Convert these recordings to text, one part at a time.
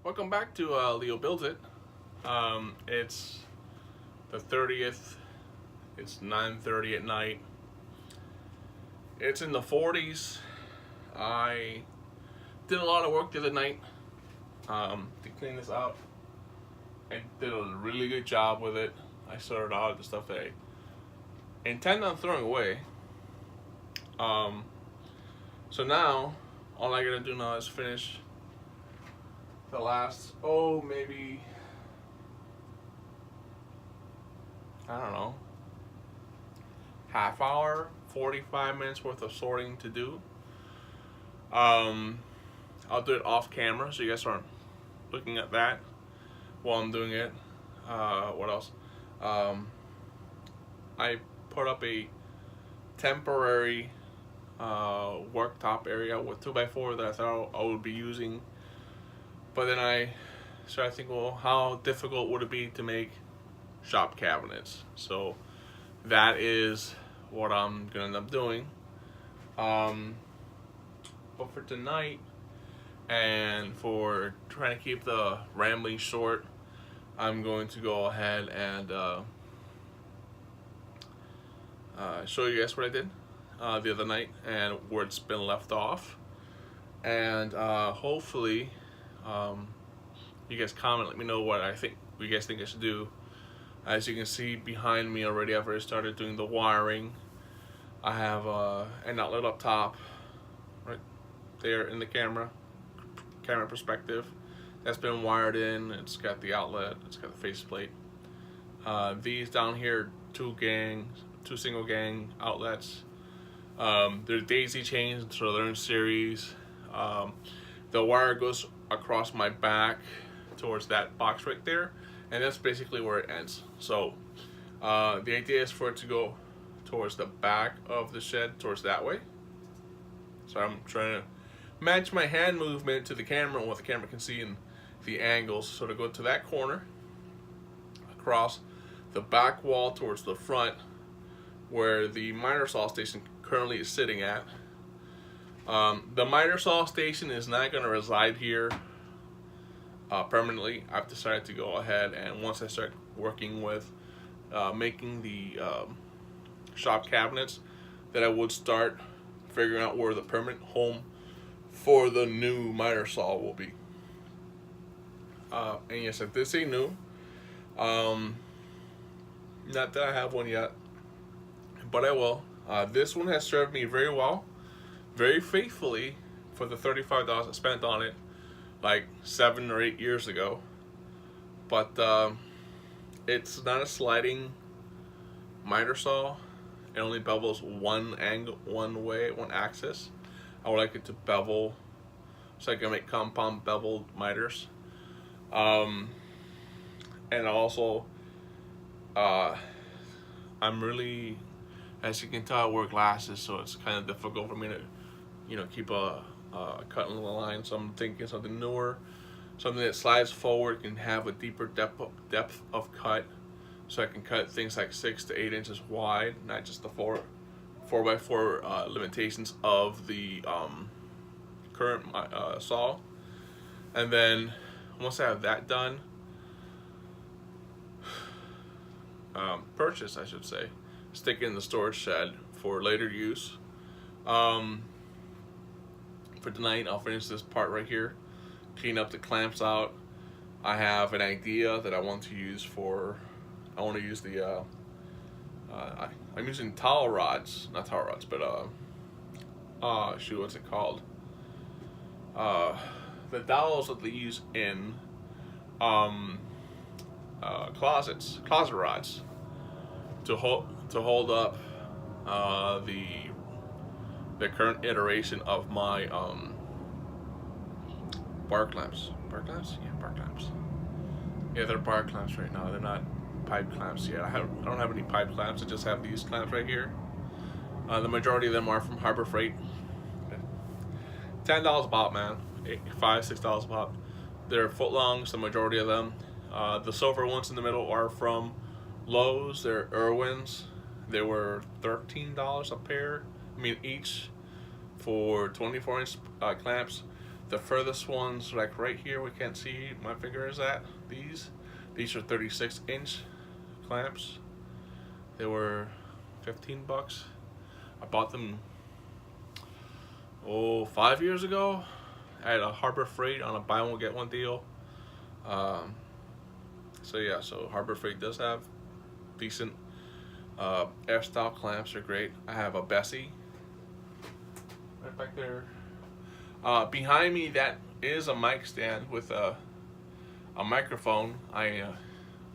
Welcome back to Leo Builds It. It's the 30th. It's 9:30 at night. It's in the 40s. I did a lot of work the other night to clean this out. I did a really good job with it. I sorted out the stuff that I intend on throwing away. So now, all I gotta do now is finish the last, maybe, I don't know, half hour, 45 minutes worth of sorting to do. I'll do it off camera so you guys aren't looking at that while I'm doing it. What else? I put up a temporary worktop area with 2x4 that I thought I would be using. But then I started thinking, well, how difficult would it be to make shop cabinets? So that is what I'm gonna end up doing. But for tonight, and for trying to keep the rambling short, I'm going to go ahead and show you guys what I did the other night and where it's been left off. And hopefully you guys comment, let me know what you guys think I should do. As you can see behind me already, I've already started doing the wiring. I have an outlet up top right there in the camera perspective that's been wired in. It's got the outlet, it's got the faceplate. These down here, two single gang outlets. They're daisy chains, so they're in series. The wire goes across my back towards that box right there, and that's basically where it ends. So the idea is for it to go towards the back of the shed, towards that way. So I'm trying to match my hand movement to the camera and what the camera can see and the angles. So to go to that corner, across the back wall towards the front where the miter saw station currently is sitting at. The miter saw station is not going to reside here permanently. I've decided to go ahead, and once I start working with making the shop cabinets, that I would start figuring out where the permanent home for the new miter saw will be. And yes, I did say new. Not that I have one yet, but I will. This one has served me very well, very faithfully for the $35 I spent on it like 7 or 8 years ago. But it's not a sliding miter saw. It only bevels one angle, one axis. I would like it to bevel so I can make compound beveled miters. And also, I'm really, as you can tell, I wear glasses, so it's kind of difficult for me to, keep a cut in the line. So I'm thinking something newer, something that slides forward, can have a deeper depth of cut, so I can cut things like 6 to 8 inches wide, not just the 4x4 limitations of the current saw. And then once I have that done, purchase, I should say, stick it in the storage shed for later use. For tonight, I'll finish this part right here, clean up the clamps out. I have an idea that I want to use for, I want to use the, I'm using towel rods, not towel rods, but, what's it called? The dowels that they use in, closet rods to hold up the current iteration of my bar clamps. Bar clamps? Yeah, bar clamps. Yeah, they're bar clamps right now. They're not pipe clamps yet. I don't have any pipe clamps. I just have these clamps right here. The majority of them are from Harbor Freight. $10 a pop, man. $5-6 a pop. They're foot longs, the majority of them. The silver ones in the middle are from Lowe's. They're Irwins. They were $13 a pair. Each for 24-inch clamps. The furthest ones, like right here, we can't see my finger is at. These are 36-inch clamps. They were $15. I bought them 5 years ago at a Harbor Freight on a buy one get one deal. So yeah, so Harbor Freight does have decent F-style clamps. Are great. I have a Bessie right back there. Behind me, that is a mic stand with a microphone. I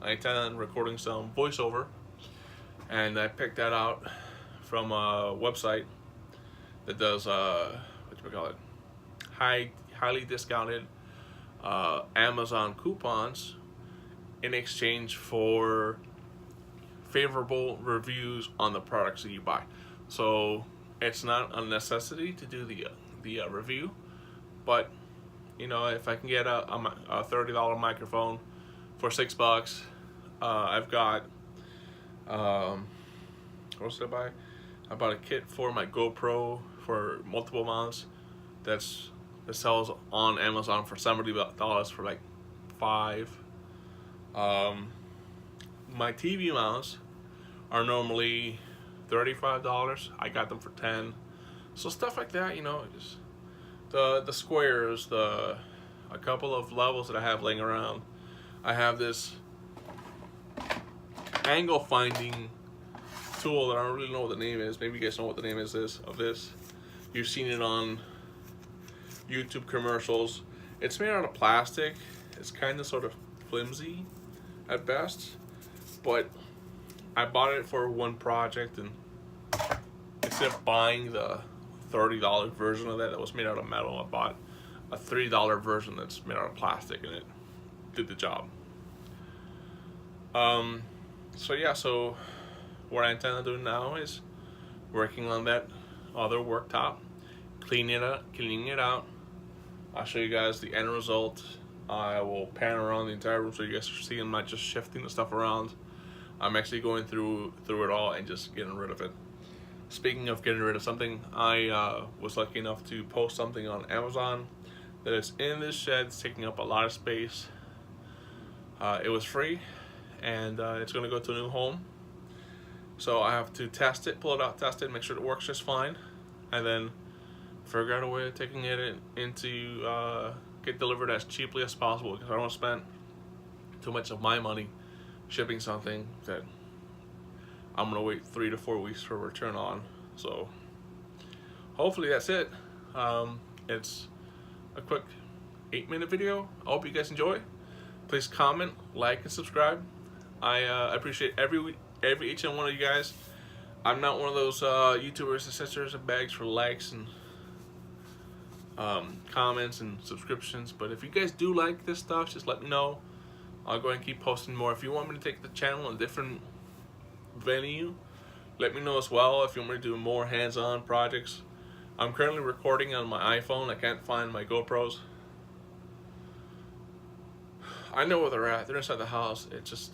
intend on recording some voiceover, and I picked that out from a website that does highly discounted Amazon coupons in exchange for favorable reviews on the products that you buy. So it's not a necessity to do the review, but you know, if I can get a $30 microphone for $6, I've got what else did I buy? I bought a kit for my GoPro for multiple mounts that sells on Amazon for $70 for like $5. My TV mounts are normally $35. I got them for $10. So stuff like that, you know, just the squares, a couple of levels that I have laying around. I have this angle finding tool that I don't really know what the name is. Maybe you guys know what the name is of this. You've seen it on YouTube commercials. It's made out of plastic. It's kind of sort of flimsy at best, but I bought it for one project, and instead of buying the $30 version of that was made out of metal, I bought a $3 version that's made out of plastic, and it did the job. So yeah, so what I intend on doing now is working on that other worktop, cleaning it out. I'll show you guys the end result. I will pan around the entire room so you guys are seeing, I'm not just shifting the stuff around. I'm actually going through it all and just getting rid of it. Speaking of getting rid of something, I was lucky enough to post something on Amazon that is in this shed. It's taking up a lot of space. It was free, and it's going to go to a new home. So I have to test it, pull it out, test it, make sure it works just fine, and then figure out a way of taking it into get delivered as cheaply as possible, because I don't want to spend too much of my money shipping something that I'm gonna wait 3 to 4 weeks for a return on. So hopefully that's it. It's a quick 8-minute video. I hope you guys enjoy. Please comment, like, and subscribe. I appreciate each and one of you guys. I'm not one of those YouTubers that sits there and begs for likes and comments and subscriptions, but if you guys do like this stuff, just let me know. I'll go ahead and keep posting more. If you want me to take the channel in a different venue, let me know as well. If you want me to do more hands-on projects, I'm currently recording on my iPhone. I can't find my GoPros. I know where they're at. They're inside the house. It's just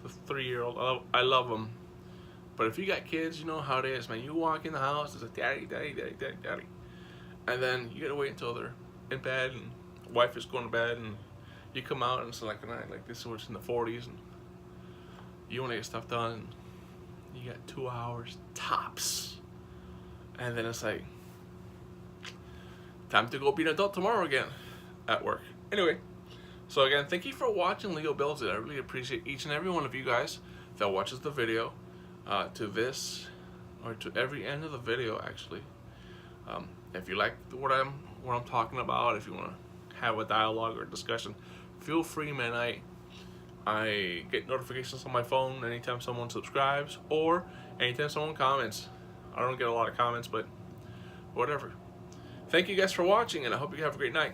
the 3-year-old. I love them, but if you got kids, you know how it is, man. You walk in the house, it's like daddy, daddy, daddy, daddy, daddy. And then you gotta wait until they're in bed and wife is going to bed, and you come out and it's like a night like this, which in the 40s, and you want to get stuff done, and you got 2 hours tops, and then it's like time to go be an adult tomorrow again at work. Anyway, so again, thank you for watching Lego Builds It. I really appreciate each and every one of you guys that watches the video to this, or to every end of the video actually. If you like what I'm talking about, if you want to have a dialogue or discussion, feel free, man. I get notifications on my phone anytime someone subscribes or anytime someone comments. I don't get a lot of comments, but whatever. Thank you guys for watching, and I hope you have a great night.